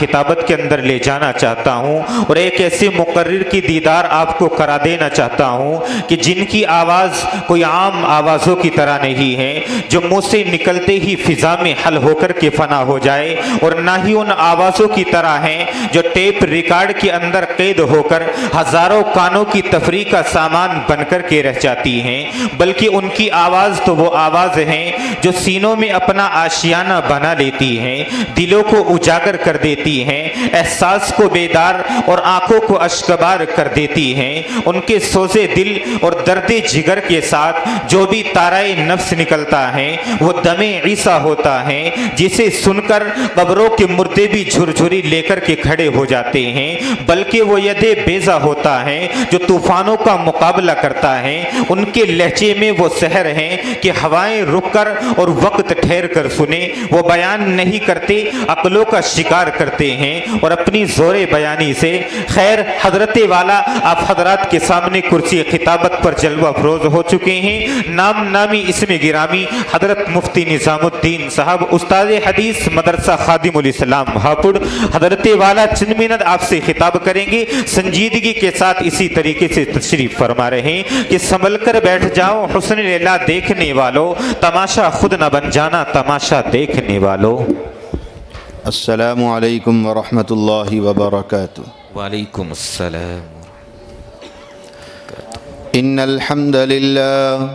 خطابت کے اندر لے جانا چاہتا ہوں اور ایک ایسے مقرر کی دیدار آپ کو کرا دینا چاہتا ہوں کہ جن کی آواز کوئی عام آوازوں کی طرح نہیں ہے، جو منہ سے نکلتے ہی فضا میں حل ہو کر کے فنا ہو جائے، اور نہ ہی ان آوازوں کی طرح ہیں جو ٹیپ ریکارڈ کے اندر قید ہو کر ہزاروں کانوں کی تفریح کا سامان بن کر کے رہ جاتی ہیں، بلکہ ان کی آواز تو وہ آواز ہیں جو سینوں میں اپنا آشیانہ بنا لیتی ہیں، دلوں کو اجاگر کر دیتی ہیں، احساس کو بیدار اور آنکھوں کو اشکبار کر دیتی ہیں۔ ان کے سوزے دل اور درد جگر کے ساتھ جو بھی تارائے نفس نکلتا ہے وہ دم عیسیٰ ہوتا ہے، جسے سن کر قبروں کے مردے بھی جھرجھری لے کر کے کھڑے ہو جاتے ہیں، بلکہ وہ ید بیضا ہوتا ہے جو طوفانوں کا مقابلہ کرتا ہے۔ ان کے لہجے میں وہ سحر ہے کہ ہوائیں رک کر اور وقت ٹھہر کر سنے، وہ بیان نہیں کرتے، عقلوں کا شکار کرتے ہیں اور اپنی زور بیانی سے۔ خیر، حضرت والا آپ حضرات کے سامنے کرسی خطابت پر جلوہ افروز ہو چکے ہیں۔ نام نامی اسم گرامی حضرت مفتی نظام الدین صاحب، استاد حدیث مدرسہ خادم الاسلام ہاپوڑ، حضرت والا چند منٹ آپ سے خطاب کریں گے۔ سنجیدگی کے ساتھ اسی طریقے سے تشریف فرما رہے ہیں کہ سنبھل کر بیٹھ جاؤ حسن لیلا دیکھنے والو، تماشا خود نہ بن جانا تماشا دیکھنے والو۔ السلام علیکم ورحمۃ اللہ وبرکاتہ۔ وعلیکم السلام۔ ان الحمد للہ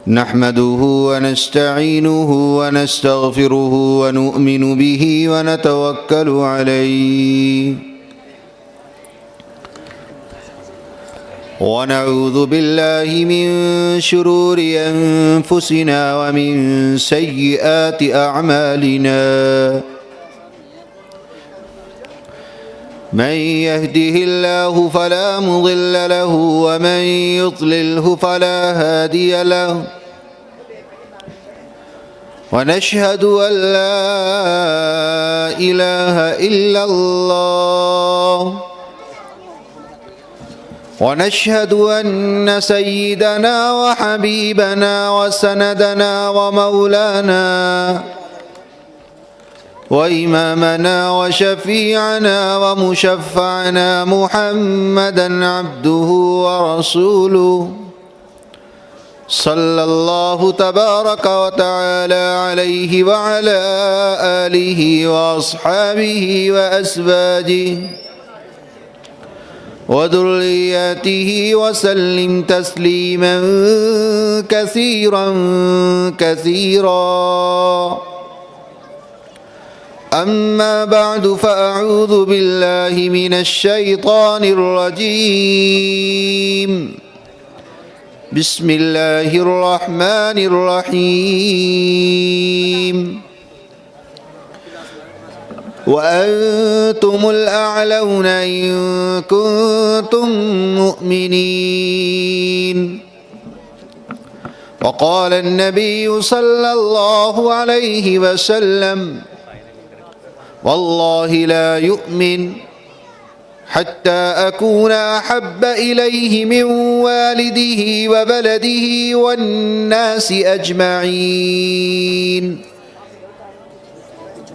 نحمده ونستعینه ونستغفره ونؤمن به ونتوکل علیہ ونعوذ باللہ من شرور انفسنا ومن سیئات اعمالنا من يهده الله فلا مضل له ومن يضلله فلا هادي له ونشهد أن لا إله إلا الله ونشهد أن سيدنا وحبيبنا وسندنا ومولانا وإمامنا وشفيعنا ومشفعنا محمدا عبده ورسوله صلى الله تبارك وتعالى عليه وعلى آله وأصحابه وأزواجه وذرياته وسلم تسليما كثيرا كثيرا أما بعد فأعوذ بالله من الشيطان الرجيم بسم الله الرحمن الرحيم وأنتم الأعلون إن كنتم مؤمنين وقال النبي صلى الله عليه وسلم والله لا يؤمن حتى أكون أحب إليه من والده وبلده والناس أجمعين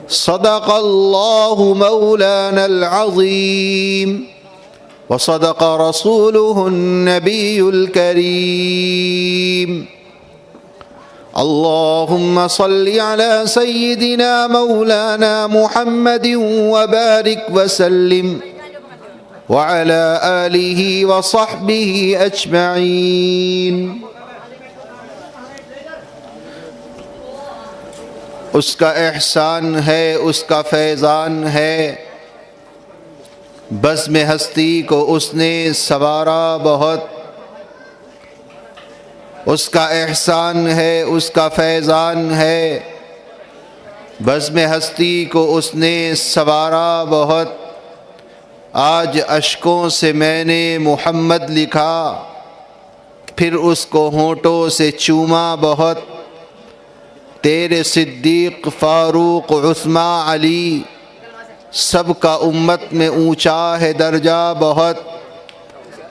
صدق الله مولانا العظيم وصدق رسوله النبي الكريم اللهم صل على سيدنا مولانا محمد وبارك وسلم وعلى آله وصحبه أجمعين۔ اس کا احسان ہے، اس کا فیضان ہے، بزم ہستی کو اس نے سنوارا بہت۔ اس کا احسان ہے، اس کا فیضان ہے، بزم ہستی کو اس نے سنوارا بہت۔ آج اشکوں سے میں نے محمد لکھا، پھر اس کو ہونٹوں سے چوما بہت۔ تیرے صدیق، فاروق، عثمان، علی، سب کا امت میں اونچا ہے درجہ بہت۔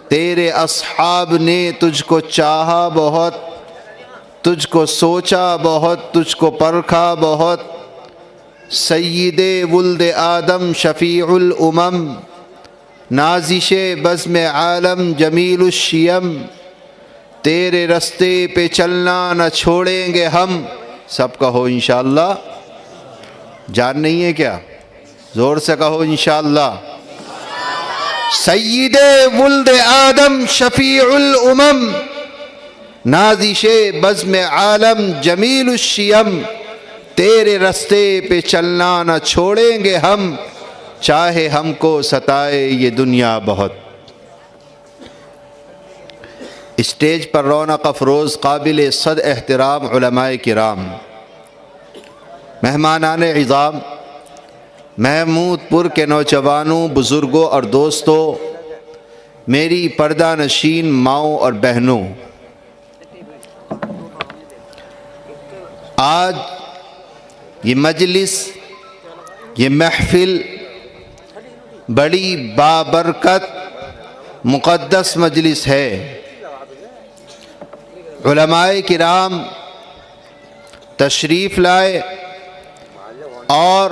تیرے اصحاب نے تجھ کو چاہا بہت، تجھ کو سوچا بہت، تجھ کو پرکھا بہت۔ سید ولد آدم شفیع الامم، نازش بزم عالم جمیل الشیم، تیرے رستے پہ چلنا نہ چھوڑیں گے ہم. سب کہو انشاءاللہ. جان نہیں ہے کیا؟ زور سے کہو انشاءاللہ. سید ولد آدم شفیع الامم، نازش بزم عالم جمیل الشیم، تیرے رستے پہ چلنا نہ چھوڑیں گے ہم، چاہے ہم کو ستائے یہ دنیا بہت. اسٹیج پر رونق افروز قابل صد احترام علماء کرام، مہمانان عظام، محمود پور کے نوجوانوں، بزرگوں اور دوستوں، میری پردہ نشین ماؤں اور بہنوں، آج یہ مجلس، یہ محفل بڑی بابرکت مقدس مجلس ہے. علماء کرام تشریف لائے اور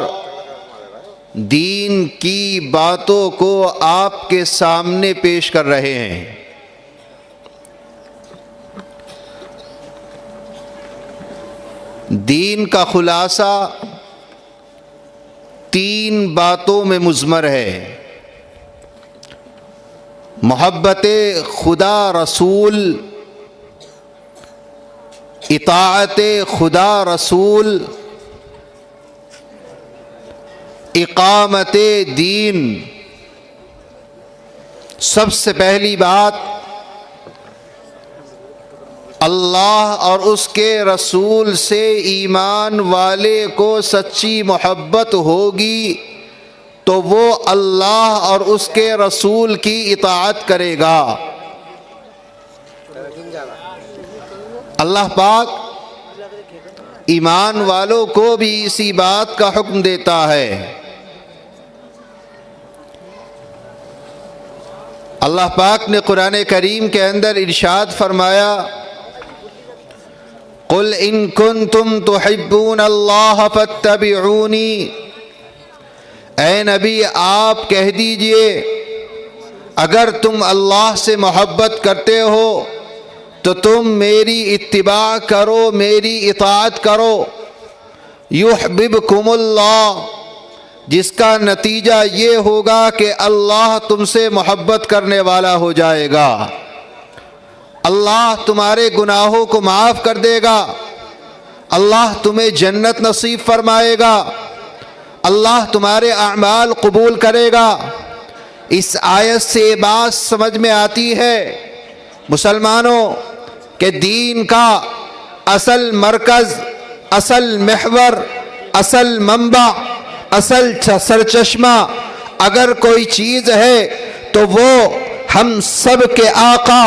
دین کی باتوں کو آپ کے سامنے پیش کر رہے ہیں. دین کا خلاصہ 3 باتوں میں مضمر ہے: محبت خدا رسول، اطاعت خدا رسول، اقامت دین. سب سے پہلی بات، اللہ اور اس کے رسول سے ایمان والے کو سچی محبت ہوگی تو وہ اللہ اور اس کے رسول کی اطاعت کرے گا. اللہ پاک ایمان والوں کو بھی اسی بات کا حکم دیتا ہے. اللہ پاک نے قرآن کریم کے اندر ارشاد فرمایا: قل ان کنتم تحبون اللہ فاتبعونی. اے نبی آپ کہہ دیجئے اگر تم اللہ سے محبت کرتے ہو تو تم میری اتباع کرو، میری اطاعت کرو. یحببکم اللہ، جس کا نتیجہ یہ ہوگا کہ اللہ تم سے محبت کرنے والا ہو جائے گا. اللہ تمہارے گناہوں کو معاف کر دے گا، اللہ تمہیں جنت نصیب فرمائے گا، اللہ تمہارے اعمال قبول کرے گا. اس آیت سے یہ بات سمجھ میں آتی ہے مسلمانوں کہ دین کا اصل مرکز، اصل محور، اصل منبع، اصل سرچشمہ اگر کوئی چیز ہے تو وہ ہم سب کے آقا،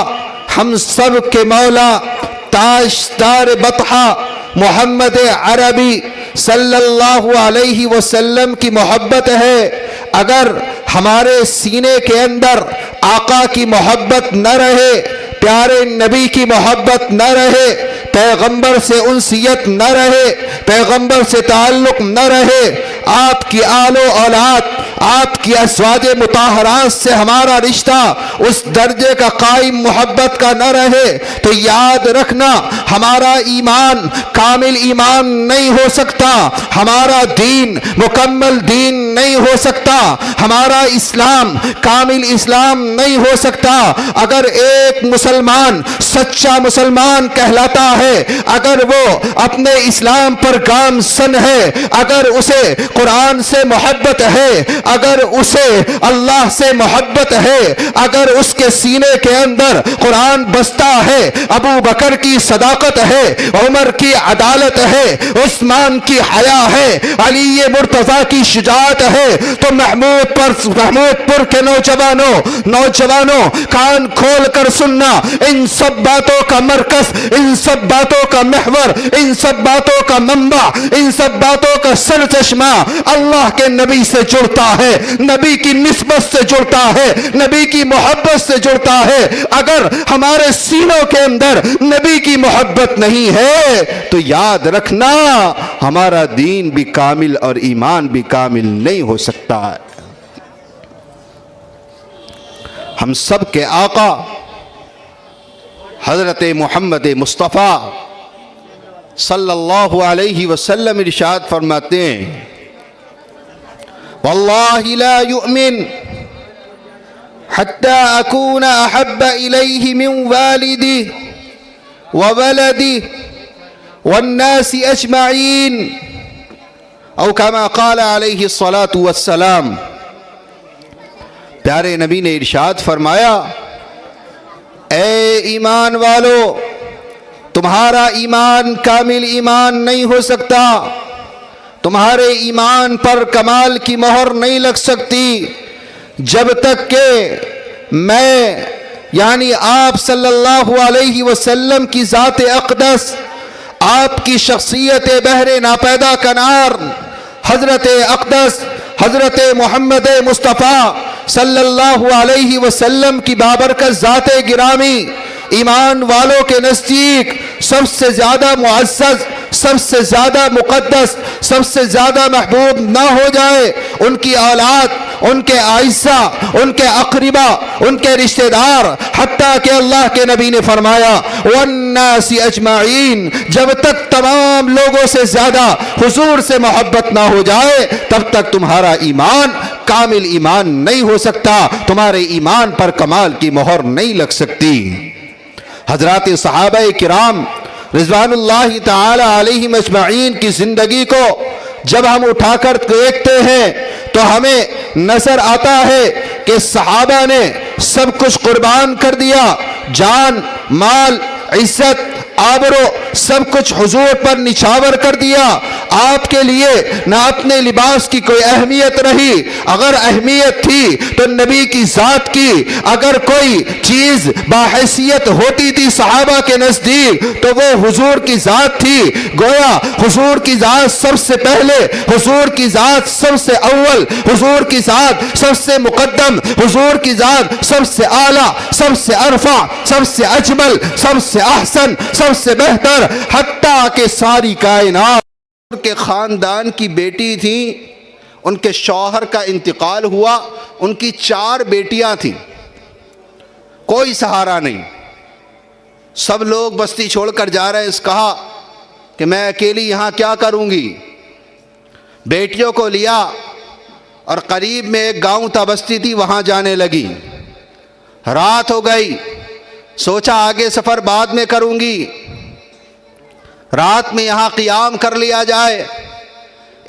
ہم سب کے مولا، تاجدار بطحہ محمد عربی صلی اللہ علیہ وسلم کی محبت ہے. اگر ہمارے سینے کے اندر آقا کی محبت نہ رہے، پیارے نبی کی محبت نہ رہے، پیغمبر سے انسیت نہ رہے، پیغمبر سے تعلق نہ رہے، آپ کی آل و اولاد، آپ کی ازواج مطہرات سے ہمارا رشتہ اس درجے کا قائم محبت کا نہ رہے تو یاد رکھنا ہمارا ایمان کامل ایمان نہیں ہو سکتا، ہمارا دین مکمل دین نہیں ہو سکتا، ہمارا اسلام کامل اسلام نہیں ہو سکتا. اگر ایک مسلمان سچا مسلمان کہلاتا ہے، اگر وہ اپنے اسلام پر گامزن ہے، اگر اسے قرآن سے محبت ہے، اگر اسے اللہ سے محبت ہے، اگر اس کے سینے کے اندر قرآن بستا ہے، ابو بکر کی صداقت ہے، عمر کی عدالت ہے، عثمان کی حیا ہے، علی مرتضیٰ کی شجاعت ہے، تو محمود پور کے نوجوانوں کان کھول کر سننا. ان سب باتوں کا مرکز، ان سب باتوں کا محور، ان سب باتوں کا منبع، ان سب باتوں کا سرچشمہ اللہ کے نبی سے جڑتا ہے، نبی کی نسبت سے جڑتا ہے، نبی کی محبت سے جڑتا ہے۔ اگر ہمارے سینوں کے اندر نبی کی محبت نہیں ہے تو یاد رکھنا ہمارا دین بھی کامل اور ایمان بھی کامل نہیں ہو سکتا ہے۔ ہم سب کے آقا حضرت محمد مصطفیٰ صلی اللہ علیہ وسلم ارشاد فرماتے ہیں، واللہ لا یؤمن حتی اکون احب الیہ من والدی وولدی والناس اجمعین، او کما قال علیہ الصلاة والسلام۔ پیارے نبی نے ارشاد فرمایا، اے ایمان والو، تمہارا ایمان کامل ایمان نہیں ہو سکتا، تمہارے ایمان پر کمال کی مہر نہیں لگ سکتی جب تک کہ میں یعنی آپ صلی اللہ علیہ وسلم کی ذات اقدس، آپ کی شخصیت بحر ناپیدا کنار حضرت اقدس حضرت محمد مصطفیٰ صلی اللہ علیہ وسلم کی بابرکت ذات گرامی ایمان والوں کے نزدیک سب سے زیادہ معزز، سب سے زیادہ مقدس، سب سے زیادہ محبوب نہ ہو جائے، ان کی اولاد، ان کے اعزا، ان کے اقربا، ان کے رشتہ دار، حتیٰ کہ اللہ کے نبی نے فرمایا والناس اجمعین، جب تک تمام لوگوں سے زیادہ حضور سے محبت نہ ہو جائے تب تک تمہارا ایمان کامل ایمان نہیں ہو سکتا، تمہارے ایمان پر کمال کی مہر نہیں لگ سکتی۔ حضرات صحابہ کرام رضوان اللہ تعالی علیہم اجمعین کی زندگی کو جب ہم اٹھا کر دیکھتے ہیں تو ہمیں نظر آتا ہے کہ صحابہ نے سب کچھ قربان کر دیا، جان، مال، عزت، آبرو سب کچھ حضور پر نچھاور کر دیا۔ آپ کے لیے نہ اپنے لباس کی کوئی اہمیت رہی، اگر اہمیت تھی تو نبی کی ذات کی، اگر کوئی چیز باحیثیت ہوتی تھی صحابہ کے نزدیک تو وہ حضور کی ذات تھی۔ گویا حضور کی ذات سب سے پہلے، حضور کی ذات سب سے اول، حضور کی ذات سب سے مقدم، حضور کی ذات سب سے اعلیٰ، سب سے ارفع، سب سے اجمل، سب سے احسن، سب سے بہتر، حتیٰ کہ ساری کائنات ان کے خاندان کی بیٹی تھی، ان کے شوہر کا انتقال ہوا، ان کی 4 بیٹیاں تھیں، کوئی سہارا نہیں، سب لوگ بستی چھوڑ کر جا رہے ہیں، اس کہا کہ میں اکیلی یہاں کیا کروں گی، بیٹیوں کو لیا اور قریب میں ایک گاؤں تھا، بستی تھی، وہاں جانے لگی۔ رات ہو گئی، سوچا آگے سفر بعد میں کروں گی، رات میں یہاں قیام کر لیا جائے۔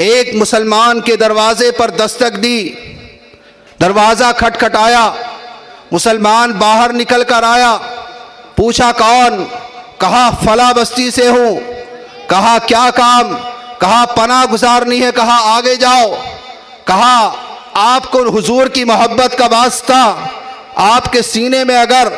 ایک مسلمان کے دروازے پر دستک دی، دروازہ کھٹکھٹایا، مسلمان باہر نکل کر آیا، پوچھا کون؟ کہا فلاں بستی سے ہوں۔ کہا کیا کام؟ کہا پناہ گزارنی ہے۔ کہا آگے جاؤ۔ کہا آپ کو حضور کی محبت کا واسطہ، آپ کے سینے میں اگر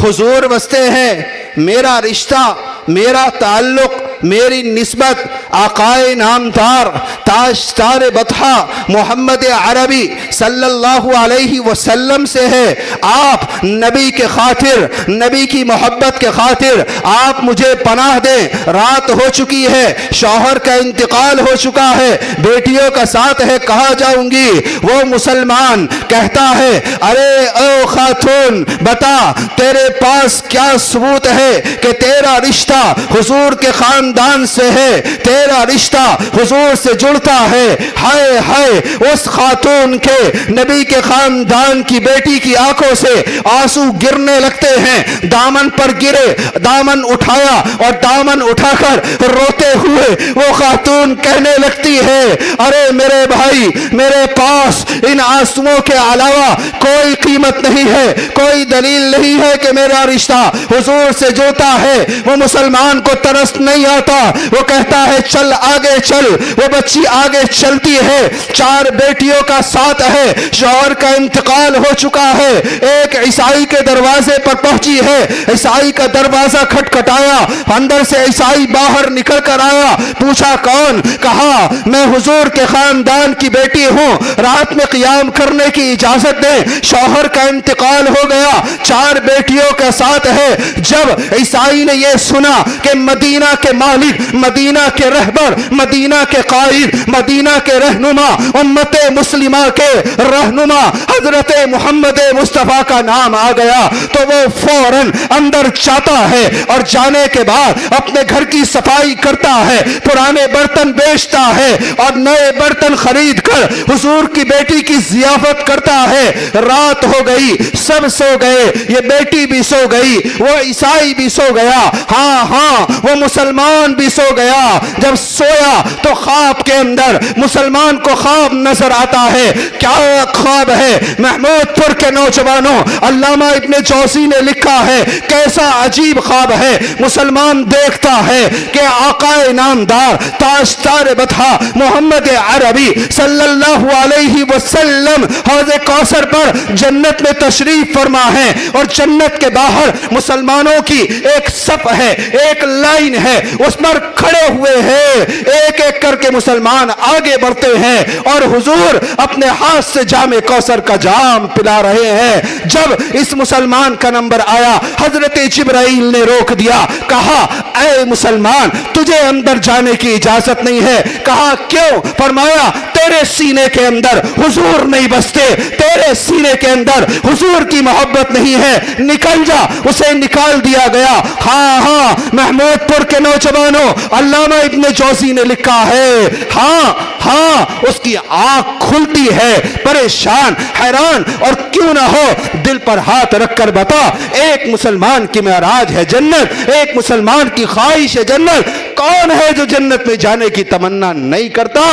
حضور بستے ہیں، میرا رشتہ، میرا تعلق، میری نسبت آقائے نامدار تاجدار بطحہ محمد عربی صلی اللہ علیہ وسلم سے ہے۔ آپ نبی کے خاطر، نبی کی محبت کے خاطر آپ مجھے پناہ دیں۔ رات ہو چکی ہے، شوہر کا انتقال ہو چکا ہے، بیٹیوں کا ساتھ ہے، کہاں جاؤں گی؟ وہ مسلمان کہتا ہے ارے او خاتون، بتا تیرے پاس کیا ثبوت ہے کہ تیرا رشتہ حضور کے خاندان سے ہے، تیرا رشتہ حضور سے جڑتا ہے؟ ہائے ہائے، اس خاتون کے، نبی کے خاندان کی بیٹی کی آنکھوں سے آنسو گرنے لگتے ہیں۔ دامن پر گرے، دامن اٹھایا اور دامن اٹھا کر روتے ہوئے وہ خاتون کہنے لگتی ہے ارے میرے بھائی، میرے پاس ان آنسوؤں کے علاوہ کوئی قیمت نہیں ہے، کوئی دلیل نہیں ہے کہ میرا رشتہ حضور سے جڑتا ہے۔ وہ مسلمان کو ترس نہیں آتی آتا, وہ کہتا ہے چل آگے چل. وہ بچی آگے چلتی ہے, 4 بیٹیوں کا ساتھ ہے, شوہر کا انتقال ہو چکا ہے. ایک عیسائی کے دروازے پر پہنچی ہے, عیسائی کا دروازہ کھٹکھٹایا, اندر سے عیسائی باہر نکل کر آیا. پوچھا کون؟ کہا میں حضور کے خاندان کی بیٹی ہوں, رات میں قیام کرنے کی اجازت دیں. شوہر کا انتقال ہو گیا, 4 بیٹیوں کے ساتھ ہے. جب عیسائی نے یہ سنا کہ مدینہ کے مالک, مدینہ کے رہبر, مدینہ کے قائد, مدینہ کے رہنما, امت مسلمہ کے رہنما حضرت محمد مصطفیٰ کا نام آ گیا, تو وہ فوراً اندر جاتا ہے, اور جانے کے بعد اپنے گھر کی صفائی کرتا ہے, پرانے برتن بیچتا ہے اور نئے برتن خرید کر حضور کی بیٹی کی ضیافت کرتا ہے. رات ہو گئی, سب سو گئے, یہ بیٹی بھی سو گئی, وہ عیسائی بھی سو گیا, ہاں وہ مسلمان بھی سو گیا. جب سویا تو خواب کے اندر مسلمان کو خواب نظر آتا ہے. کیا خواب ہے؟ محمود پور کے نوجوانوں, علامہ ابن جوزی نے لکھا ہے کیسا عجیب خواب ہے. مسلمان دیکھتا ہے کہ آقا نامدار تاجدار بطحہ محمد عربی صلی اللہ علیہ وسلم حوض کوثر پر جنت میں تشریف فرما ہے, اور جنت کے باہر مسلمانوں کی ایک صف ہے, ایک لائن ہے, اس پر کھڑے ہوئے ہیں. ایک ایک کر کے مسلمان آگے بڑھتے ہیں اور حضور اپنے ہاتھ سے جام کوثر کا جام پلا رہے ہیں. جب اس مسلمان کا نمبر آیا, حضرت جبرائیل نے روک دیا, کہا اے مسلمان تجھے اندر جانے کی اجازت نہیں ہے. کہا کیوں؟ فرمایا تیرے سینے کے اندر حضور نہیں بستے, تیرے سینے کے اندر حضور کی محبت نہیں ہے, نکل جا. اسے نکال دیا گیا. ہاں محمود پور کے نوجوانوں, علامہ ابن جوزی نے لکھا ہے ہاں اس کی آنکھ کھلتی ہے, پریشان حیران, اور کیوں نہ ہو دل پر ہاتھ رکھ کر بتا, ایک مسلمان کی معراج ہے جنت, ایک مسلمان کی خواہش ہے جنت. کون ہے جو جنت میں جانے کی تمنا نہیں کرتا؟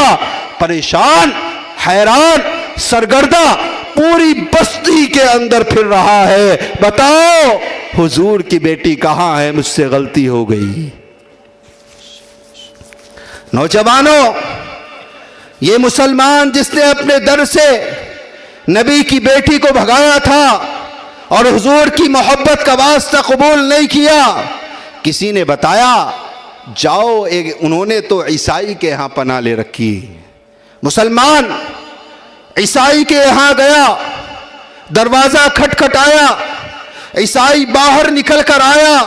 پریشان حیران سرگردہ پوری بستی کے اندر پھر رہا ہے, بتاؤ حضور کی بیٹی کہاں ہے, مجھ سے غلطی ہو گئی. نوجوانوں, یہ مسلمان جس نے اپنے در سے نبی کی بیٹی کو بھگایا تھا اور حضور کی محبت کا واسطہ قبول نہیں کیا, کسی نے بتایا جاؤ, انہوں نے تو عیسائی کے ہاں پناہ لے رکھی. مسلمان عیسائی کے یہاں گیا, دروازہ کھٹکھٹایا, عیسائی باہر نکل کر آیا,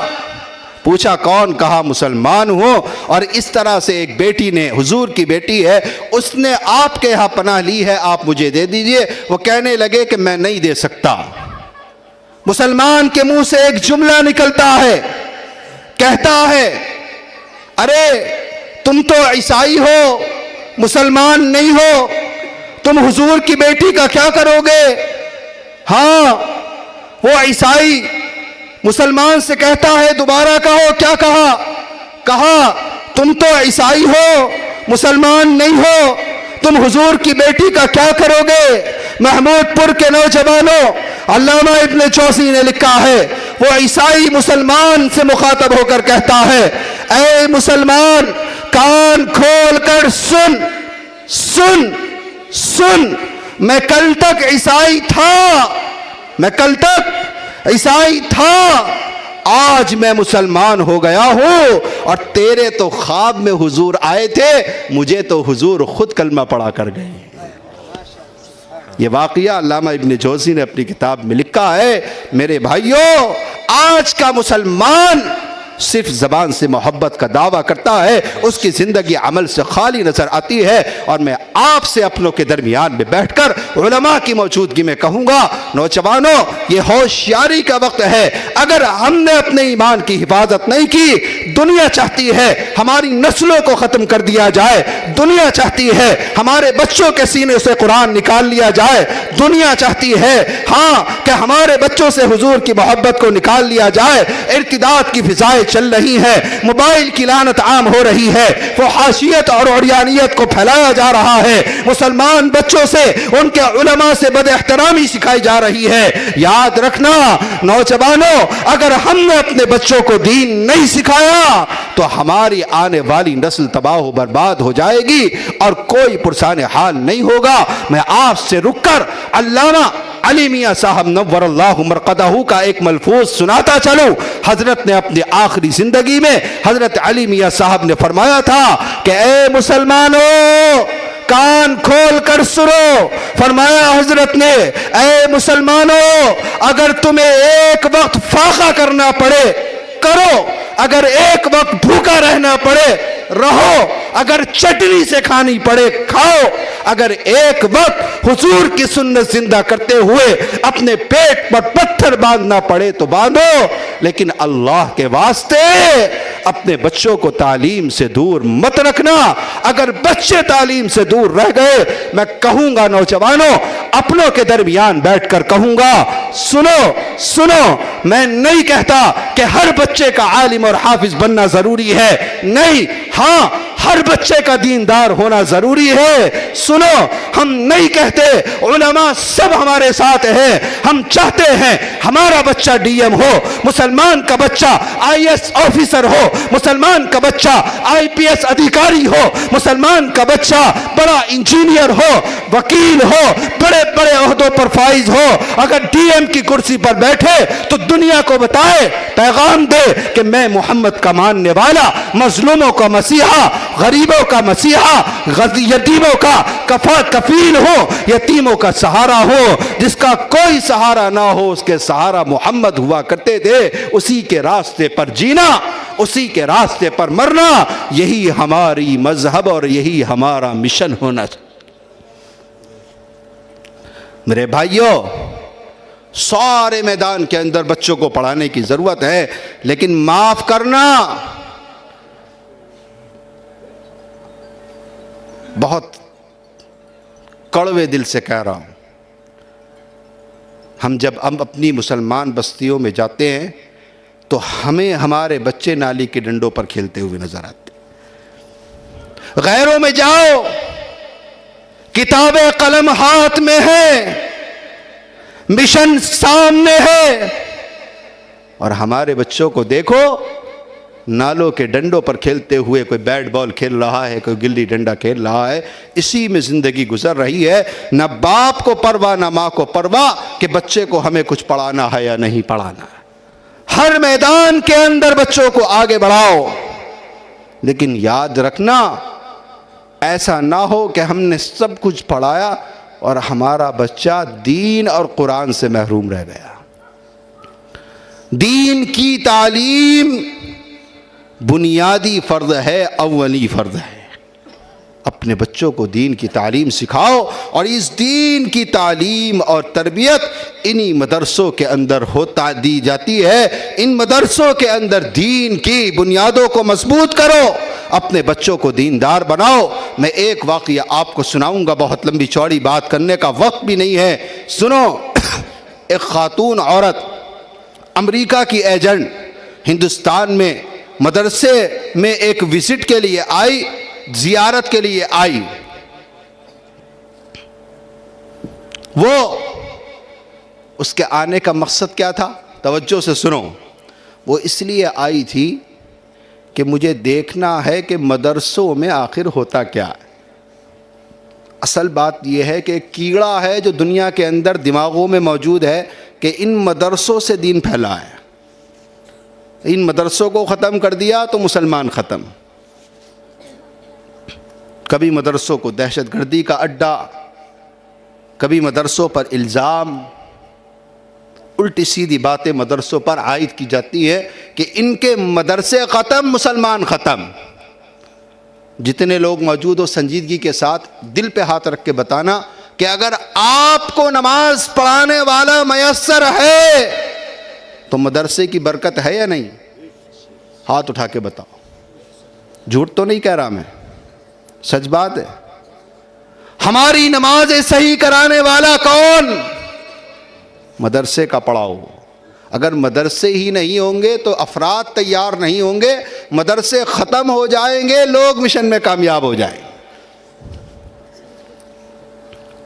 پوچھا کون؟ کہا مسلمان ہوں, اور اس طرح سے ایک بیٹی نے, حضور کی بیٹی ہے, اس نے آپ کے یہاں پناہ لی ہے, آپ مجھے دے دیجئے. وہ کہنے لگے کہ میں نہیں دے سکتا. مسلمان کے منہ سے ایک جملہ نکلتا ہے, کہتا ہے ارے تم تو عیسائی ہو, مسلمان نہیں ہو, تم حضور کی بیٹی کا کیا کرو گے؟ ہاں وہ عیسائی مسلمان سے کہتا ہے دوبارہ کہو, کیا کہا؟ کہا تم تو عیسائی ہو, مسلمان نہیں ہو, تم حضور کی بیٹی کا کیا کرو گے؟ محمود پور کے نوجوانوں, علامہ ابن جوزی نے لکھا ہے وہ عیسائی مسلمان سے مخاطب ہو کر کہتا ہے اے مسلمان کان کھول کر سن سن سن, میں کل تک عیسائی تھا, میں کل تک عیسائی تھا, آج میں مسلمان ہو گیا ہوں, اور تیرے تو خواب میں حضور آئے تھے, مجھے تو حضور خود کلمہ پڑھا کر گئے. یہ واقعہ علامہ ابن جوزی نے اپنی کتاب میں لکھا ہے. میرے بھائیوں, آج کا مسلمان صرف زبان سے محبت کا دعویٰ کرتا ہے, اس کی زندگی عمل سے خالی نظر آتی ہے. اور میں آپ سے اپنوں کے درمیان میں بیٹھ کر علماء کی موجودگی میں کہوں گا, نوجوانوں یہ ہوشیاری کا وقت ہے. اگر ہم نے اپنے ایمان کی حفاظت نہیں کی, دنیا چاہتی ہے ہماری نسلوں کو ختم کر دیا جائے, دنیا چاہتی ہے ہمارے بچوں کے سینے سے قرآن نکال لیا جائے, دنیا چاہتی ہے کہ ہمارے بچوں سے حضور کی محبت کو نکال لیا جائے. ارتداد کی فضائیں چل رہی ہے, موبائل کی لعنت عام ہو رہی ہے, فحاشیت اور عریانیت کو پھیلایا جا رہا ہے, مسلمان بچوں سے ان کے علماء سے بد احترامی سکھائی جا رہی ہے۔ یاد رکھنا نوجوانوں، اگر ہم نے اپنے بچوں کو دین نہیں سکھایا تو ہماری آنے والی نسل تباہ و برباد ہو جائے گی اور کوئی پرسان حال نہیں ہوگا۔ میں آپ سے رک کر علامہ علی میاں صاحب نور اللہ مرقدہ کا ایک ملفوظ سناتا چلوں۔ حضرت نے اپنی آخری زندگی میں حضرت علی میاں صاحب نے فرمایا تھا کہ اے مسلمانوں کان کھول کر سنو۔ فرمایا حضرت نے اے مسلمانوں اگر تمہیں ایک وقت فاقہ کرنا پڑے کرو، اگر ایک وقت بھوکا رہنا پڑے رہو، اگر چٹنی سے کھانی پڑے کھاؤ، اگر ایک وقت حضور کی سنت زندہ کرتے ہوئے اپنے پیٹ پر پتھر باندھنا پڑے تو باندھو، لیکن اللہ کے واسطے اپنے بچوں کو تعلیم سے دور مت رکھنا۔ اگر بچے تعلیم سے دور رہ گئے، میں کہوں گا نوجوانوں اپنوں کے درمیان بیٹھ کر کہوں گا سنو، میں نہیں کہتا کہ ہر بچے کا عالم اور حافظ بننا ضروری ہے، نہیں، ہاں ہر بچے کا دیندار ہونا ضروری ہے۔ سنو، ہم نہیں کہتے علماء سب ہمارے ساتھ ہیں، ہم چاہتے ہیں ہمارا بچہ ڈی ایم ہو، مسلمان کا بچہ آئی ایس آفیسر ہو، مسلمان کا بچہ آئی پی ایس ادھیکاری ہو، مسلمان کا بچہ بڑا انجینئر ہو، وکیل ہو، بڑے بڑے عہدوں پر فائز ہو۔ اگر ڈی ایم کی کرسی پر بیٹھے تو دنیا کو بتائے، پیغام دے کہ میں محمد کا ماننے والا، مظلوموں کا مسیحا، غریبوں کا مسیحا، یتیموں کا کفیل ہو، یتیموں کا سہارا ہو، جس کا کوئی سہارا نہ ہو اس کے سہارا محمد ہوا کرتے تھے۔ اسی کے راستے پر جینا، اسی کے راستے پر مرنا، یہی ہماری مذہب اور یہی ہمارا مشن ہونا چاہیے۔ میرے بھائیوں، سارے میدان کے اندر بچوں کو پڑھانے کی ضرورت ہے، لیکن معاف کرنا، بہت کڑوے دل سے کہہ رہا ہوں، ہم جب اپنی مسلمان بستیوں میں جاتے ہیں تو ہمیں ہمارے بچے نالی کے ڈنڈوں پر کھیلتے ہوئے نظر آتے۔ غیروں میں جاؤ، کتاب قلم ہاتھ میں ہے، مشن سامنے ہے، اور ہمارے بچوں کو دیکھو نالوں کے ڈنڈوں پر کھیلتے ہوئے، کوئی بیٹ بال کھیل رہا ہے، کوئی گلی ڈنڈا کھیل رہا ہے، اسی میں زندگی گزر رہی ہے۔ نہ باپ کو پرواہ نہ ماں کو پرواہ کہ بچے کو ہمیں کچھ پڑھانا ہے یا نہیں پڑھانا ہے۔ ہر میدان کے اندر بچوں کو آگے بڑھاؤ، لیکن یاد رکھنا ایسا نہ ہو کہ ہم نے سب کچھ پڑھایا اور ہمارا بچہ دین اور قرآن سے محروم رہ گیا۔ دین کی تعلیم بنیادی فرض ہے، اولی فرض ہے۔ اپنے بچوں کو دین کی تعلیم سکھاؤ، اور اس دین کی تعلیم اور تربیت انہی مدرسوں کے اندر دی جاتی ہے۔ ان مدرسوں کے اندر دین کی بنیادوں کو مضبوط کرو، اپنے بچوں کو دیندار بناؤ۔ میں ایک واقعہ آپ کو سناؤں گا، بہت لمبی چوڑی بات کرنے کا وقت بھی نہیں ہے، سنو۔ ایک خاتون عورت امریکہ کی ایجنٹ ہندوستان میں مدرسے میں ایک وزٹ کے لیے آئی، زیارت کے لیے آئی۔ وہ اس کے آنے کا مقصد کیا تھا؟ توجہ سے سنو۔ وہ اس لیے آئی تھی کہ مجھے دیکھنا ہے کہ مدرسوں میں آخر ہوتا کیا ہے۔ اصل بات یہ ہے کہ ایک کیڑا ہے جو دنیا کے اندر دماغوں میں موجود ہے کہ ان مدرسوں سے دین پھیلا ہے، ان مدرسوں کو ختم کر دیا تو مسلمان ختم۔ کبھی مدرسوں کو دہشت گردی کا اڈا، کبھی مدرسوں پر الزام، الٹی سیدھی باتیں مدرسوں پر عائد کی جاتی ہے کہ ان کے مدرسے ختم، مسلمان ختم۔ جتنے لوگ موجود ہو سنجیدگی کے ساتھ دل پہ ہاتھ رکھ کے بتانا کہ اگر آپ کو نماز پڑھانے والا میسر ہے تو مدرسے کی برکت ہے یا نہیں؟ ہاتھ اٹھا کے بتاؤ، جھوٹ تو نہیں کہہ رہا میں، سچ بات ہے۔ ہماری نمازیں صحیح کرانے والا کون؟ مدرسے کا پڑھاؤ۔ اگر مدرسے ہی نہیں ہوں گے تو افراد تیار نہیں ہوں گے، مدرسے ختم ہو جائیں گے، لوگ مشن میں کامیاب ہو جائیں۔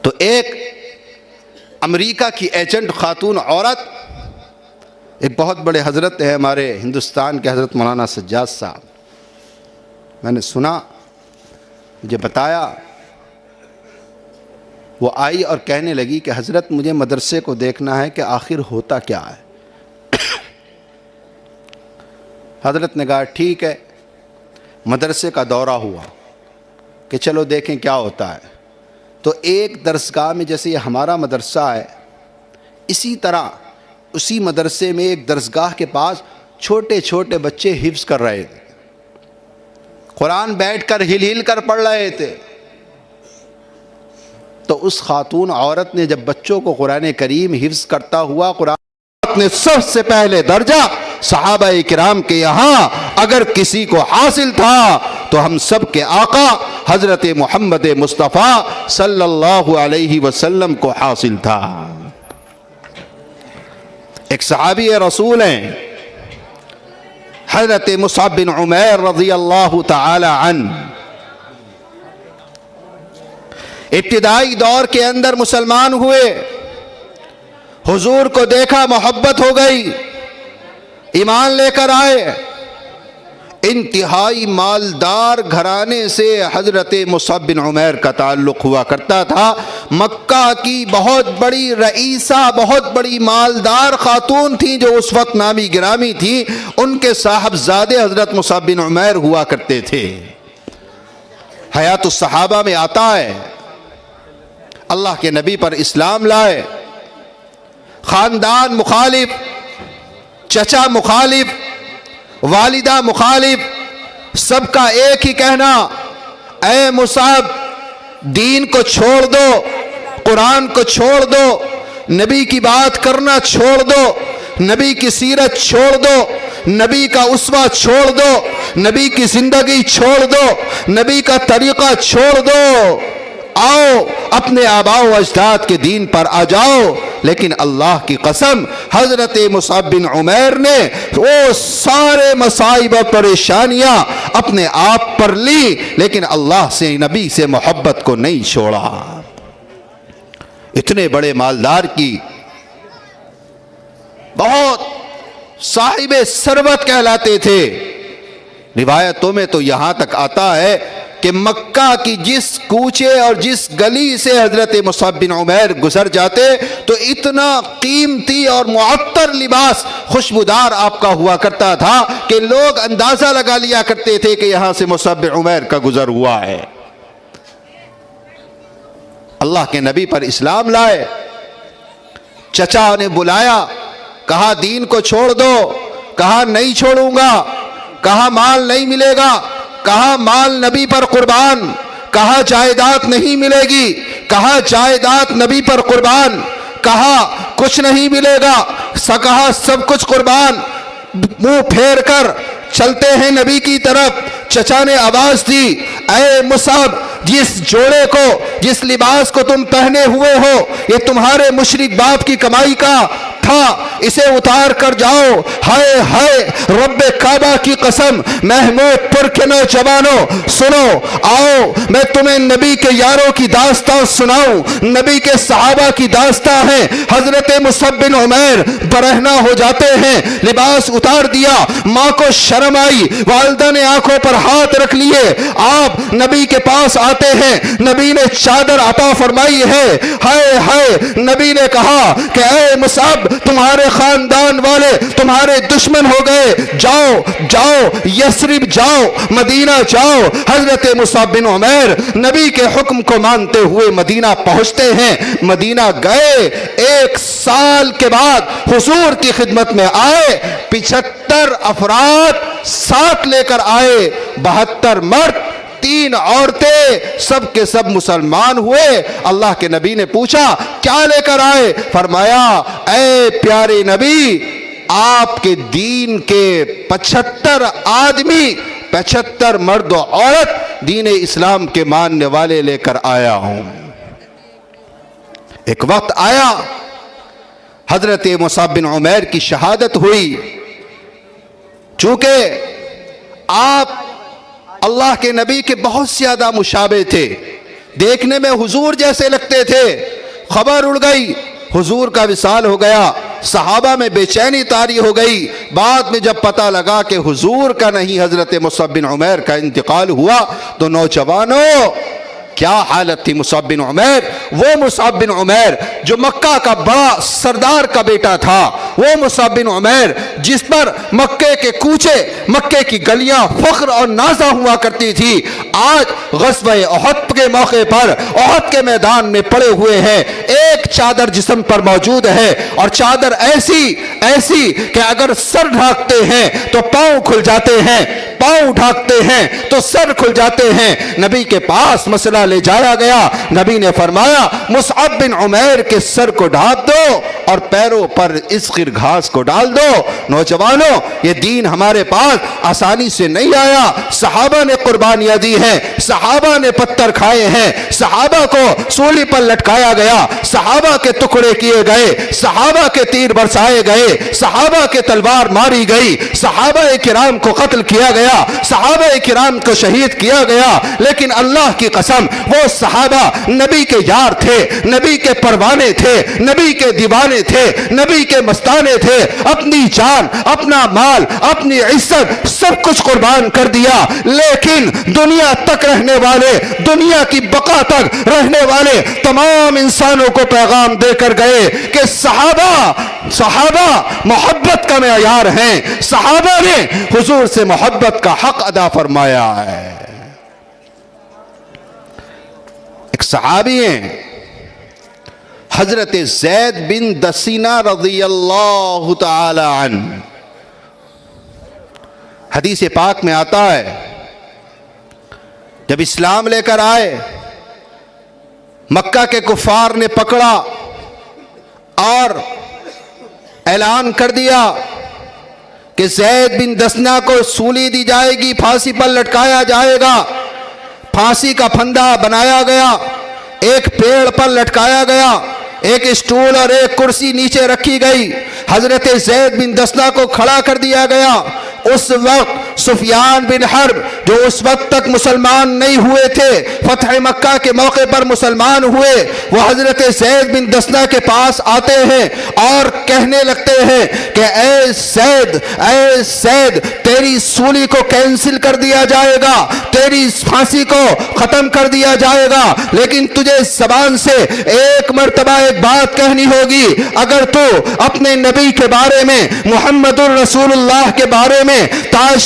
تو ایک امریکہ کی ایجنٹ خاتون عورت، ایک بہت بڑے حضرت ہیں ہمارے ہندوستان کے، حضرت مولانا سجاد صاحب، میں نے سنا، مجھے بتایا، وہ آئی اور کہنے لگی کہ حضرت مجھے مدرسے کو دیکھنا ہے کہ آخر ہوتا کیا ہے۔ حضرت نے کہا ٹھیک ہے، مدرسے کا دورہ ہوا کہ چلو دیکھیں کیا ہوتا ہے۔ تو ایک درسگاہ میں، جیسے یہ ہمارا مدرسہ ہے، اسی طرح اسی مدرسے میں ایک درسگاہ کے پاس چھوٹے چھوٹے بچے حفظ کر رہے تھے، قرآن بیٹھ کر ہل ہل کر پڑھ رہے تھے۔ تو اس خاتون عورت نے جب بچوں کو قرآن کریم حفظ کرتا ہوا، قرآن نے سب سے پہلے درجہ صحابہ کرام کے یہاں اگر کسی کو حاصل تھا تو ہم سب کے آقا حضرت محمد مصطفیٰ صلی اللہ علیہ وسلم کو حاصل تھا۔ ایک صحابی رسول ہیں حضرت مصعب بن عمیر رضی اللہ تعالی عنہ، ابتدائی دور کے اندر مسلمان ہوئے، حضور کو دیکھا، محبت ہو گئی، ایمان لے کر آئے۔ انتہائی مالدار گھرانے سے حضرت مصعب بن عمیر کا تعلق ہوا کرتا تھا۔ مکہ کی بہت بڑی رئیسہ، بہت بڑی مالدار خاتون تھی جو اس وقت نامی گرامی تھی، ان کے صاحبزادے حضرت مصعب بن عمیر ہوا کرتے تھے۔ حیات الصحابہ میں آتا ہے اللہ کے نبی پر اسلام لائے، خاندان مخالف، چچا مخالف، والدہ مخالف، سب کا ایک ہی کہنا، اے مصعب دین کو چھوڑ دو، قرآن کو چھوڑ دو، نبی کی بات کرنا چھوڑ دو، نبی کی سیرت چھوڑ دو، نبی کا اسوہ چھوڑ دو، نبی کی زندگی چھوڑ دو، نبی کا طریقہ چھوڑ دو، آؤ اپنے آباء و اجداد کے دین پر آ جاؤ۔ لیکن اللہ کی قسم حضرت مصعب بن عمیر نے وہ سارے مصائب و پریشانیاں اپنے آپ پر لی، لیکن اللہ سے، نبی سے محبت کو نہیں چھوڑا۔ اتنے بڑے مالدار کی، بہت صاحب ثروت کہلاتے تھے۔ روایتوں میں تو یہاں تک آتا ہے کہ مکہ کی جس کوچے اور جس گلی سے حضرت مصعب بن عمیر گزر جاتے تو اتنا قیمتی اور معطر لباس خوشبودار آپ کا ہوا کرتا تھا کہ لوگ اندازہ لگا لیا کرتے تھے کہ یہاں سے مصعب بن عمیر کا گزر ہوا ہے۔ اللہ کے نبی پر اسلام لائے، چچا نے بلایا، کہا دین کو چھوڑ دو، کہا نہیں چھوڑوں گا، کہا مال نہیں ملے گا، کہا مال نبی پر قربان، کہا جائیداد نہیں ملے گی، کہا جائیداد نبی پر قربان، کہا کچھ نہیں ملے گا، کہا سب کچھ قربان۔ منہ پھیر کر چلتے ہیں نبی کی طرف، چچا نے آواز دی، اے مصعب جس جوڑے کو، جس لباس کو تم پہنے ہوئے ہو یہ تمہارے مشرک باپ کی کمائی کا تھا، اسے اتار کر جاؤ۔ ہائے ہائے رب کعبہ کی قسم، محمود پور کے نوجوانوں سنو، آؤ میں تمہیں نبی کے یاروں کی داستان سناؤں۔ نبی کے صحابہ کی داستان ہے۔ حضرت مصعب بن عمیر برہنہ ہو جاتے ہیں، لباس اتار دیا، ماں کو شرم آئی، والدہ نے آنکھوں پر ہاتھ رکھ لیے، آپ نبی کے پاس آتے ہیں، نبی نے چادر عطا فرمائی ہے۔ ہائے ہائے نبی نے کہا کہ اے مصعب تمہارے خاندان والے تمہارے دشمن ہو گئے، جاؤ جاؤ یثرب جاؤ، مدینہ جاؤ۔ حضرت مصعب بن عمیر نبی کے حکم کو مانتے ہوئے مدینہ پہنچتے ہیں۔ مدینہ گئے، 1 سال کے بعد حضور کی خدمت میں آئے، 75 افراد ساتھ لے کر آئے، 72 مرد، 3 عورتیں، سب کے سب مسلمان ہوئے۔ اللہ کے نبی نے پوچھا کیا لے کر آئے؟ فرمایا اے پیارے نبی آپ کے دین کے 75 آدمی، 75 مرد و عورت دین اسلام کے ماننے والے لے کر آیا ہوں۔ ایک وقت آیا حضرت مصعب بن عمیر کی شہادت ہوئی، چونکہ آپ اللہ کے نبی کے بہت زیادہ مشابہ تھے، دیکھنے میں حضور جیسے لگتے تھے۔ خبر اڑ گئی، حضور کا وصال ہو گیا، صحابہ میں بے چینی طاری ہو گئی۔ بعد میں جب پتہ لگا کہ حضور کا نہیں حضرت مصعب بن عمیر کا انتقال ہوا تو نوجوانوں کیا حالت تھی مصعب بن عمیر، وہ مصعب بن عمیر جو مکہ کا بڑا سردار کا بیٹا تھا، وہ مصعب بن عمیر جس پر مکے کے کوچے، مکے کی گلیاں فخر اور نازہ ہوا کرتی تھی، آج غزوہ احد کے موقع پر احد کے میدان میں پڑے ہوئے ہیں، ایک چادر جسم پر موجود ہے، اور چادر ایسی کہ اگر سر ڈھانکتے ہیں تو پاؤں کھل جاتے ہیں، پاؤں ڈھانکتے ہیں تو سر کھل جاتے ہیں۔ نبی کے پاس مسئلہ لے جایا گیا، نبی نے فرمایا مصعب بن عمیر کے سر کو ڈھانپ دو اور پیروں پر اسخر گھاس کو ڈال دو۔ نوجوانوں یہ دین ہمارے پاس آسانی سے نہیں آیا، صحابہ نے قربانیاں دی ہیں، صحابہ نے پتھر کھائے ہیں، صحابہ کو سولی پر لٹکایا گیا، صحابہ کے ٹکڑے کیے گئے، صحابہ کے تیر برسائے گئے، صحابہ کے تلوار ماری گئی، صحابہ کرام کو قتل کیا گیا، صحابہ کرام کو شہید کیا گیا، لیکن اللہ کی قسم وہ صحابہ نبی کے یار تھے، نبی کے پروانے تھے، نبی کے دیوانے تھے، نبی کے مستانے تھے، اپنی جان، اپنا مال، اپنی عزت سب کچھ قربان کر دیا، لیکن دنیا تک رہنے والے، دنیا کی بقا تک رہنے والے تمام انسانوں کو پیغام دے کر گئے کہ صحابہ محبت کا معیار ہیں، صحابہ نے حضور سے محبت کا حق ادا فرمایا ہے۔ ایک صحابی ہیں حضرت زید بن دسینہ رضی اللہ تعالی عنہ، حدیث پاک میں آتا ہے جب اسلام لے کر آئے مکہ کے کفار نے پکڑا اور اعلان کر دیا کہ زید بن دسنہ کو سولی دی جائے گی، پھانسی پر لٹکایا جائے گا۔ پھانسی کا پھندا بنایا گیا، ایک پیڑ پر لٹکایا گیا، ایک اسٹول اور ایک کرسی نیچے رکھی گئی، حضرت زید بن دسنہ کو کھڑا کر دیا گیا۔ اس وقت سفیان بن حرب جو اس وقت تک مسلمان نہیں ہوئے تھے، فتح مکہ کے موقع پر مسلمان ہوئے، وہ حضرت زید بن دسنہ کے پاس آتے ہیں اور کہنے لگتے ہیں کہ اے زید تیری سولی کو کینسل کر دیا جائے گا، تیری پھانسی کو ختم کر دیا جائے گا، لیکن تجھے زبان سے ایک مرتبہ ایک بات کہنی ہوگی، اگر تو اپنے نبی کے بارے میں، محمد الرسول اللہ کے بارے میں، تاج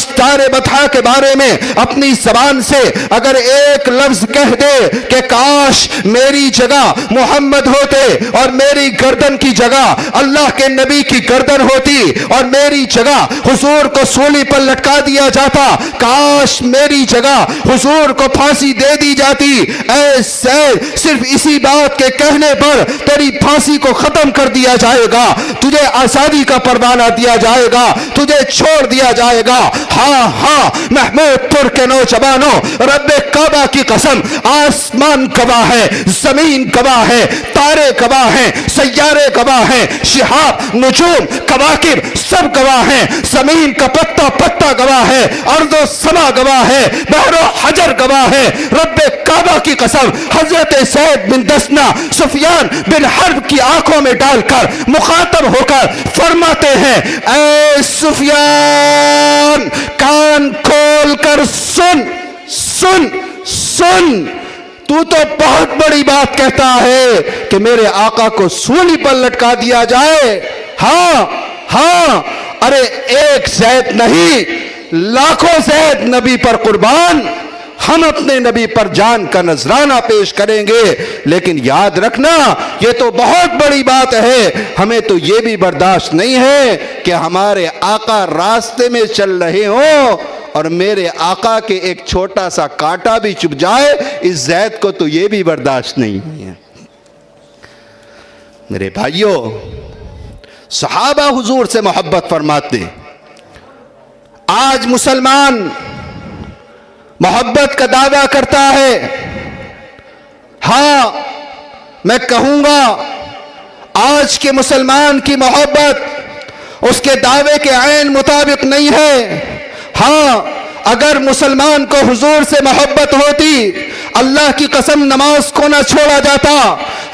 بطحہ کے بارے میں اپنی زبان سے اگر ایک لفظ کہہ دے کہ کاش میری جگہ محمد ہوتے اور میری گردن کی جگہ اللہ کے نبی کی گردن ہوتی اور میری جگہ حضور کو سولی پر لٹکا دیا جاتا، کاش میری جگہ حضور کو پھانسی دے دی جاتی، اے زید صرف اسی بات کے کہنے پر تیری پھانسی کو ختم کر دیا جائے گا، تجھے آزادی کا پروانہ دیا جائے گا، تجھے چھوڑ دیا جائے گا۔ ہاں محمود پور کے نوجوانوں، رب کعبہ کی قسم، آسمان گواہ ہے، زمین گواہ ہے، تارے گواہ ہیں، سیارے گواہ ہیں، شہاب، نجوم، کواکب سب گواہ ہیں، زمین کا پتا پتا گواہ ہے، ارض و سما گواہ ہے، بحر و حجر گواہ ہے، رب کعبہ کی قسم حضرت زید بن دسنہ سفیان بن حرب کی آنکھوں میں ڈال کر مخاطب ہو کر فرماتے ہیں، اے سفیان کان کھول کر سن، تو بہت بڑی بات کہتا ہے کہ میرے آقا کو سولی پر لٹکا دیا جائے۔ ہاں ارے ایک زید نہیں، لاکھوں زید نبی پر قربان، ہم اپنے نبی پر جان کا نذرانہ پیش کریں گے، لیکن یاد رکھنا یہ تو بہت بڑی بات ہے، ہمیں تو یہ بھی برداشت نہیں ہے کہ ہمارے آقا راستے میں چل رہے ہوں اور میرے آقا کے ایک چھوٹا سا کانٹا بھی چبھ جائے، اس زید کو تو یہ بھی برداشت نہیں ہے۔ میرے بھائیوں، صحابہ حضور سے محبت فرماتے، آج مسلمان محبت کا دعویٰ کرتا ہے، ہاں میں کہوں گا آج کے مسلمان کی محبت اس کے دعوے کے عین مطابق نہیں ہے۔ ہاں اگر مسلمان کو حضور سے محبت ہوتی، اللہ کی قسم نماز کو نہ چھوڑا جاتا،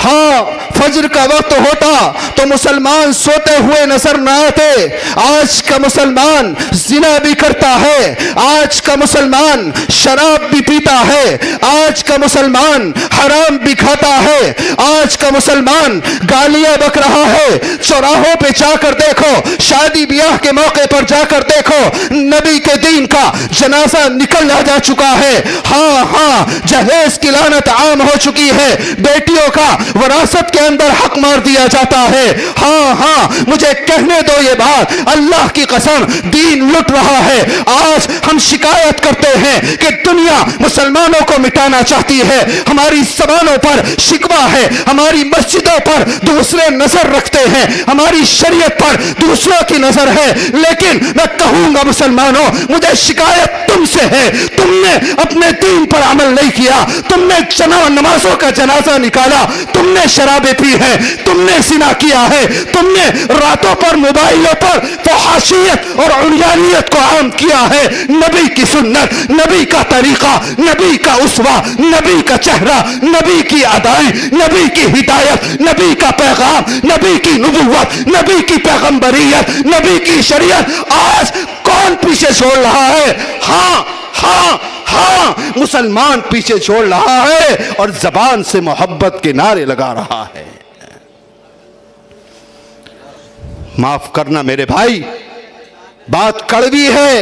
ہاں فجر کا وقت ہوتا تو مسلمان سوتے ہوئے نظر نہ آتے. آج کا مسلمان زنا بھی کرتا ہے, آج کا مسلمان شراب بھی پیتا ہے, آج کا مسلمان حرام بھی کھاتا ہے, آج کا مسلمان گالیاں بک رہا ہے. چوراہوں پہ جا کر دیکھو, شادی بیاہ کے موقع پر جا کر دیکھو, نبی کے دین کا جنازہ نکل جا چکا ہے. ہاں جہیز کی لعنت عام ہو چکی ہے, بیٹیوں کا وراثت کے اندر حق مار دیا جاتا ہے. ہاں مجھے کہنے دو یہ بات, اللہ کی قسم دین لٹ رہا ہے. آج ہم شکایت کرتے ہیں کہ دنیا مسلمانوں کو مٹانا چاہتی ہے, ہماری زبانوں پر شکوہ ہے, ہماری مسجدوں پر دوسرے نظر رکھتے ہیں, ہماری شریعت پر دوسروں کی نظر ہے. لیکن میں کہوں گا مسلمانوں, مجھے شکایت تم سے ہے. تم نے اپنے دین پر عمل نہیں کیا, تم نے نمازوں کا جنازہ نکالا, تم نے شرابیں پی ہے, تم نے زنا کیا ہے, تم نے راتوں پر موبائلوں پر فحاشیت اور عریانیت کو عام کیا ہے. نبی کی سنت, نبی کا طریقہ, نبی کا اسوہ, نبی کا چہرہ, نبی کی ادائیں, نبی کی ہدایت, نبی کا پیغام, نبی کی نبوت, نبی کی پیغمبریت, نبی کی شریعت آج کون پیچھے چھوڑ رہا ہے؟ ہاں مسلمان پیچھے چھوڑ رہا ہے اور زبان سے محبت کے نعرے لگا رہا ہے. معاف کرنا میرے بھائی, بات کڑوی ہے,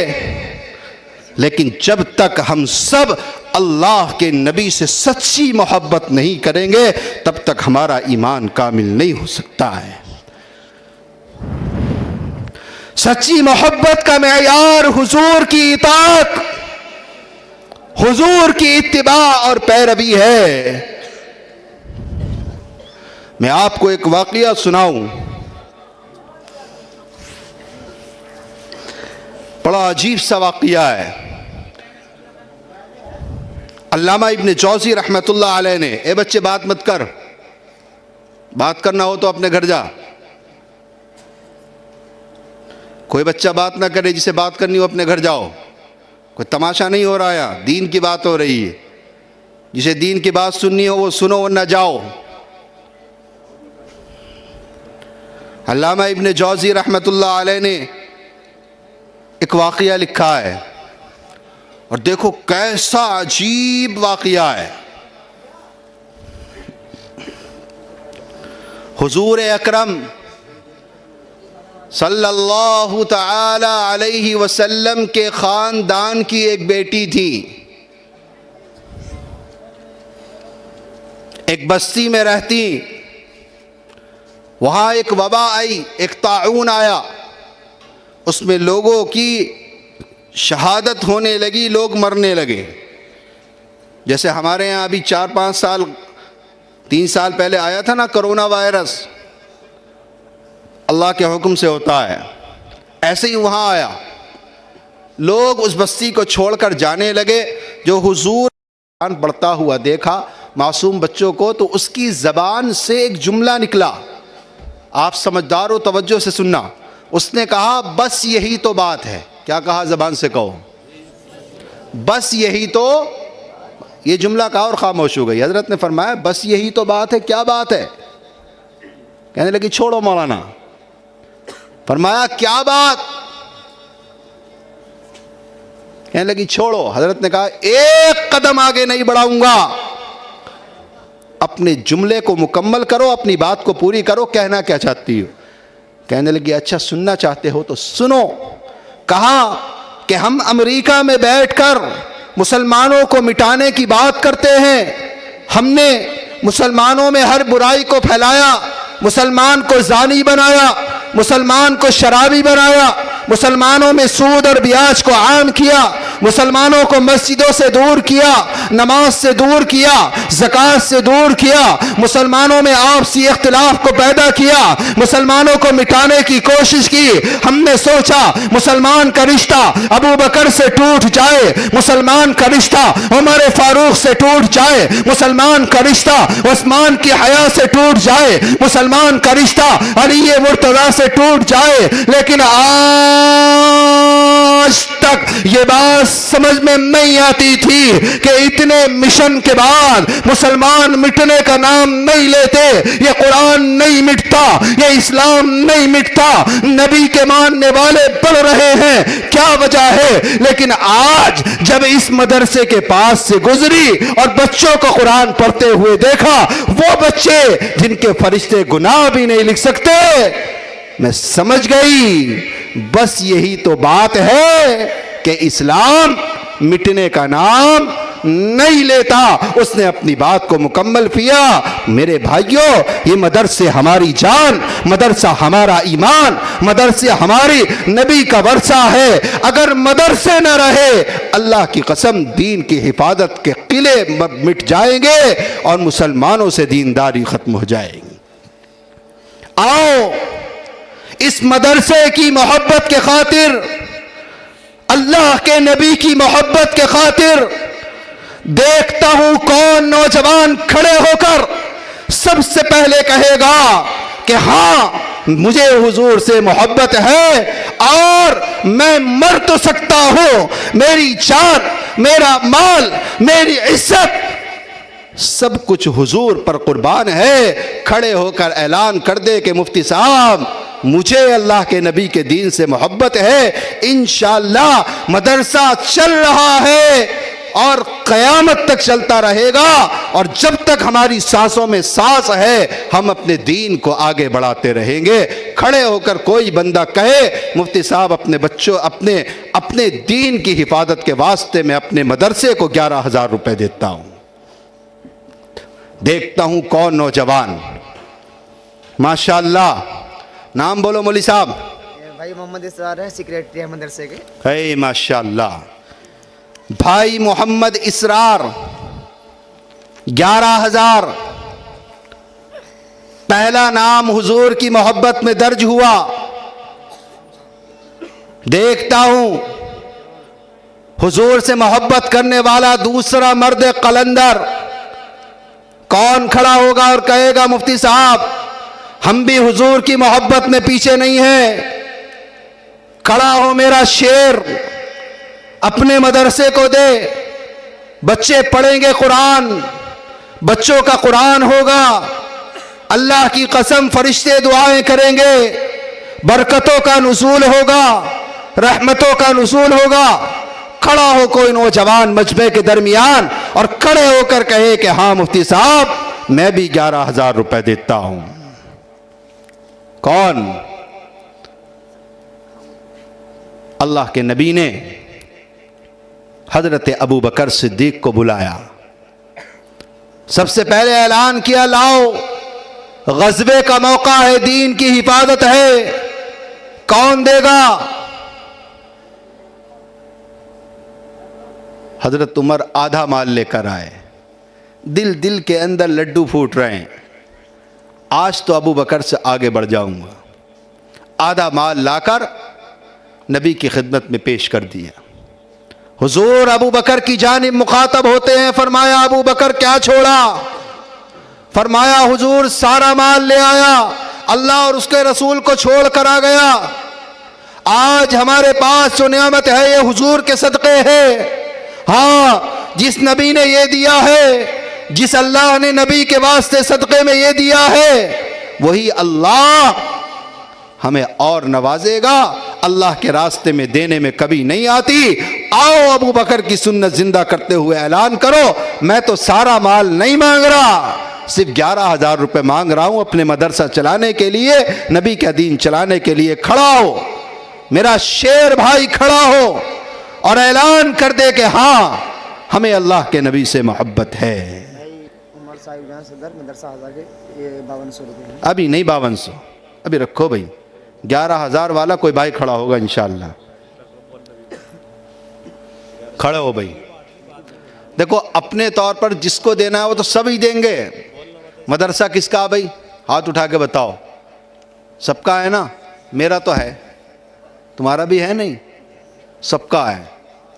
لیکن جب تک ہم سب اللہ کے نبی سے سچی محبت نہیں کریں گے تب تک ہمارا ایمان کامل نہیں ہو سکتا ہے. سچی محبت کا معیار حضور کی اطاعت, حضور کی اتباع اور پیروی ہے. میں آپ کو ایک واقعہ سناؤں, بڑا عجیب سا واقعہ ہے. علامہ ابن جوزی رحمت اللہ علیہ نے, اے بچے بات مت کر, بات کرنا ہو تو اپنے گھر جا. کوئی بچہ بات نہ کرے, جسے بات کرنی ہو اپنے گھر جاؤ. کوئی تماشا نہیں ہو رہا ہے, دین کی بات ہو رہی ہے. جسے دین کی بات سننی ہو وہ سنو ورنہ جاؤ. علامہ ابن جوزی رحمت اللہ علیہ نے ایک واقعہ لکھا ہے, اور دیکھو کیسا عجیب واقعہ ہے. حضور اکرم صلی اللہ تعالی علیہ وسلم کے خاندان کی ایک بیٹی تھی. ایک بستی میں رہتی, وہاں ایک وبا آئی, ایک طاعون آیا, اس میں لوگوں کی شہادت ہونے لگی, لوگ مرنے لگے. جیسے ہمارے یہاں ابھی 4-5 سال 3 سال پہلے آیا تھا نا کرونا وائرس, اللہ کے حکم سے ہوتا ہے, ایسے ہی وہاں آیا. لوگ اس بستی کو چھوڑ کر جانے لگے. جو حضور قرآن پڑھتا ہوا دیکھا معصوم بچوں کو, تو اس کی زبان سے ایک جملہ نکلا. آپ سمجھدار ہو, توجہ سے سننا. اس نے کہا بس یہی تو بات ہے. کیا کہا؟ زبان سے کہو بس یہی تو. یہ جملہ کہا اور خاموش ہو گئی. حضرت نے فرمایا بس یہی تو بات ہے. کیا بات ہے؟ کہنے لگی چھوڑو مولانا. فرمایا کیا بات؟ کہنے لگی چھوڑو. حضرت نے کہا ایک قدم آگے نہیں بڑھاؤں گا. اپنے جملے کو مکمل کرو, اپنی بات کو پوری کرو, کہنا کیا چاہتی ہو؟ کہنے لگی اچھا سننا چاہتے ہو تو سنو. کہا کہ ہم امریکہ میں بیٹھ کر مسلمانوں کو مٹانے کی بات کرتے ہیں. ہم نے مسلمانوں میں ہر برائی کو پھیلایا, مسلمان کو زانی بنایا, مسلمان کو شرابی بنایا, مسلمانوں میں سود اور بیاج کو عام کیا, مسلمانوں کو مسجدوں سے دور کیا, نماز سے دور کیا, زکوٰۃ سے دور کیا, مسلمانوں میں آپسی اختلاف کو پیدا کیا, مسلمانوں کو مٹانے کی کوشش کی. ہم نے سوچا مسلمان کا رشتہ ابو بکر سے ٹوٹ جائے, مسلمان کا رشتہ عمر فاروق سے ٹوٹ جائے, مسلمان کا رشتہ عثمان کی حیا سے ٹوٹ جائے, مسلمان کا رشتہ علی مرتضیٰ سے ٹوٹ جائے. لیکن آج تک یہ بات سمجھ میں نہیں آتی تھی کہ اتنے مشن کے بعد مسلمان مٹنے کا نام نہیں لیتے، یہ قرآن نہیں مٹتا، یہ اسلام نہیں مٹتا، نبی کے ماننے والے بڑھ رہے ہیں، کیا وجہ ہے؟ لیکن آج جب اس مدرسے کے پاس سے گزری اور بچوں کو قرآن پڑھتے ہوئے دیکھا، وہ بچے جن کے فرشتے گناہ بھی نہیں لکھ سکتے، میں سمجھ گئی بس یہی تو بات ہے کہ اسلام مٹنے کا نام نہیں لیتا۔ اس نے اپنی بات کو مکمل کیا۔ میرے بھائیوں، یہ مدرسے ہماری جان، مدرسہ ہمارا ایمان، مدرسے ہماری نبی کا ورثہ ہے۔ اگر مدرسے نہ رہے، اللہ کی قسم دین کی حفاظت کے قلعے مٹ جائیں گے اور مسلمانوں سے دینداری ختم ہو جائے گی۔ آؤ اس مدرسے کی محبت کے خاطر، اللہ کے نبی کی محبت کے خاطر، دیکھتا ہوں کون نوجوان کھڑے ہو کر سب سے پہلے کہے گا کہ ہاں مجھے حضور سے محبت ہے اور میں مر تو سکتا ہوں، میری جان، میرا مال، میری عزت سب کچھ حضور پر قربان ہے۔ کھڑے ہو کر اعلان کر دے کہ مفتی صاحب مجھے اللہ کے نبی کے دین سے محبت ہے۔ انشاءاللہ مدرسہ چل رہا ہے اور قیامت تک چلتا رہے گا، اور جب تک ہماری سانسوں میں سانس ہے ہم اپنے دین کو آگے بڑھاتے رہیں گے۔ کھڑے ہو کر کوئی بندہ کہے مفتی صاحب اپنے بچوں اپنے دین کی حفاظت کے واسطے میں اپنے مدرسے کو 11,000 روپے دیتا ہوں، دیکھتا ہوں کون نوجوان۔ ماشاءاللہ، نام بولو مولوی صاحب۔ بھائی محمد اسرار ہیں، سیکریٹری ہیں مدرسے کے۔ اے ماشاءاللہ، بھائی محمد اسرار 11,000 پہلا نام حضور کی محبت میں درج ہوا۔ دیکھتا ہوں حضور سے محبت کرنے والا دوسرا مرد قلندر کون کھڑا ہوگا اور کہے گا مفتی صاحب ہم بھی حضور کی محبت میں پیچھے نہیں ہیں۔ کھڑا ہو میرا شیر، اپنے مدرسے کو دے، بچے پڑھیں گے قرآن، بچوں کا قرآن ہوگا، اللہ کی قسم فرشتے دعائیں کریں گے، برکتوں کا نزول ہوگا، رحمتوں کا نزول ہوگا۔ کھڑا ہو کوئی نوجوان مجمع کے درمیان اور کھڑے ہو کر کہے کہ ہاں مفتی صاحب میں بھی 11,000 روپے دیتا ہوں۔ کون؟ اللہ کے نبی نے حضرت ابو بکر صدیق کو بلایا، سب سے پہلے اعلان کیا لاؤ غزوے کا موقع ہے، دین کی حفاظت ہے، کون دے گا؟ حضرت عمر آدھا مال لے کر آئے، دل کے اندر لڈو پھوٹ رہے ہیں، آج تو ابو بکر سے آگے بڑھ جاؤں گا۔ آدھا مال لا کر نبی کی خدمت میں پیش کر دیا۔ حضور ابو بکر کی جانب مخاطب ہوتے ہیں، فرمایا ابو بکر کیا چھوڑا؟ فرمایا حضور سارا مال لے آیا، اللہ اور اس کے رسول کو چھوڑ کر آ گیا۔ آج ہمارے پاس جو نعمت ہے یہ حضور کے صدقے ہے۔ ہاں جس نبی نے یہ دیا ہے، جس اللہ نے نبی کے واسطے صدقے میں یہ دیا ہے، وہی اللہ ہمیں اور نوازے گا۔ اللہ کے راستے میں دینے میں کبھی نہیں آتی۔ آؤ ابو بکر کی سنت زندہ کرتے ہوئے اعلان کرو میں تو سارا مال نہیں مانگ رہا، صرف 11,000 روپے مانگ رہا ہوں اپنے مدرسہ چلانے کے لیے، نبی کا دین چلانے کے لیے۔ کھڑا ہو میرا شیر بھائی، کھڑا ہو اور اعلان کر دے کہ ہاں ہمیں اللہ کے نبی سے محبت ہے۔ عمر صاحب جان صدر مدرسہ آزاد کے، یہ 5200 روپے ہیں۔ ابھی نہیں 5200، ابھی رکھو بھائی، 11,000 والا کوئی بھائی کھڑا ہوگا انشاءاللہ۔ کھڑے ہو بھائی، دیکھو اپنے طور پر جس کو دینا ہے وہ تو سب ہی دیں گے۔ مدرسہ کس کا بھائی؟ ہاتھ اٹھا کے بتاؤ۔ سب کا ہے نا؟ میرا تو ہے، تمہارا بھی ہے نہیں؟ سب کا ہے،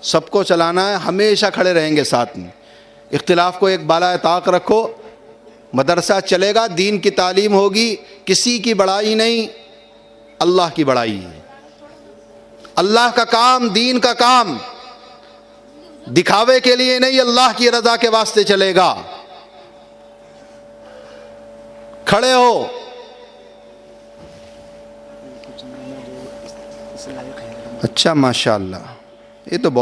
سب کو چلانا ہے، ہمیشہ کھڑے رہیں گے ساتھ میں۔ اختلاف کو ایک بالائے طاق رکھو، مدرسہ چلے گا، دین کی تعلیم ہوگی، کسی کی بڑائی نہیں، اللہ کی بڑائی ہے۔ اللہ کا کام، دین کا کام دکھاوے کے لیے نہیں، اللہ کی رضا کے واسطے چلے گا. کھڑے ہو. اچھا ماشاءاللہ، یہ تو بہت